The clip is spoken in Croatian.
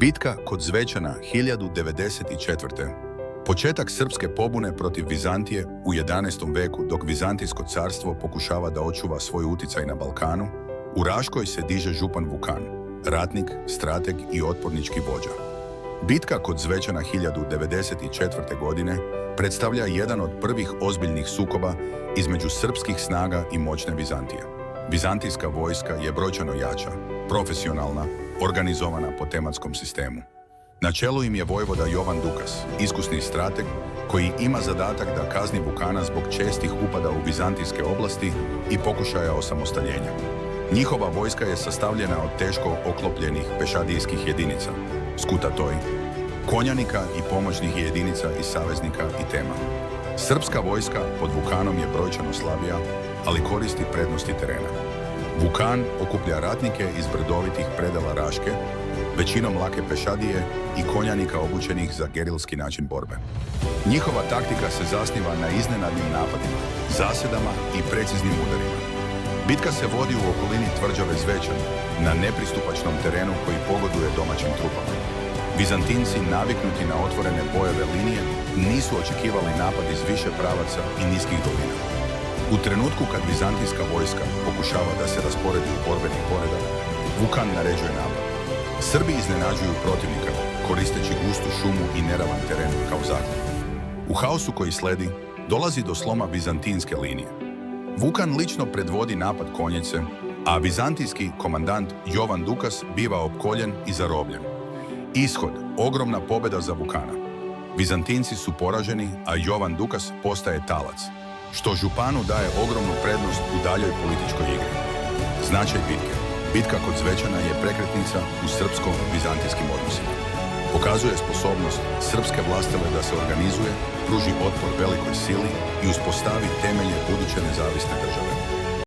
Bitka kod Zvečana 1094. Početak srpske pobune protiv Vizantije u 11. veku, dok Vizantijsko carstvo pokušava da očuva svoj uticaj na Balkanu, u Raškoj se diže župan Vukan, ratnik, strateg i otpornički vođa. Bitka kod Zvečana 1094. godine predstavlja jedan od prvih ozbiljnih sukoba između srpskih snaga i moćne Vizantije. Vizantijska vojska je brojčano jača, profesionalna, organizovana po tematskom sistemu. Na čelu im je vojvoda Jovan Dukas, iskusni strateg koji ima zadatak da kazni Vukana zbog čestih upada u vizantijske oblasti i pokušaja osamostaljenja. Njihova vojska je sastavljena od teško oklopljenih pešadijskih jedinica, skutatoj, konjanika i pomoćnih jedinica iz saveznika i tema. Srpska vojska pod Vukanom je brojčano slabija, ali koristi prednosti terena. Vukan okuplja ratnike iz brdovitih predela Raške, većinom lake pešadije i konjanika obučenih za gerilski način borbe. Njihova taktika se zasniva na iznenadnim napadima, zasedama i preciznim udarima. Bitka se vodi u okolini tvrđave Zvečan, na nepristupačnom terenu koji pogoduje domaćim trupama. Vizantinci, naviknuti na otvorene bojeve linije, nisu očekivali napad iz više pravaca i niskih dolina. U trenutku kad vizantijska vojska pokušava da se rasporedi u borbeni poredak, Vukan naređuje napad. Srbi iznenađuju protivnika, koristeći gustu šumu i neravan teren kao zaklon. U haosu koji sledi, dolazi do sloma vizantinske linije. Vukan lično predvodi napad konjice, a vizantijski komandant Jovan Dukas biva opkoljen i zarobljen. Ishod, ogromna pobjeda za Vukana. Vizantinci su poraženi, a Jovan Dukas postaje talac, što županu daje ogromnu prednost u daljoj političkoj igri. Značaj bitke. Bitka kod Zvečana je prekretnica u srpsko-vizantijskim odnosima. Pokazuje sposobnost srpske vlastele da se organizuje, pruži otpor velikoj sili i uspostavi temelje buduće nezavisne države.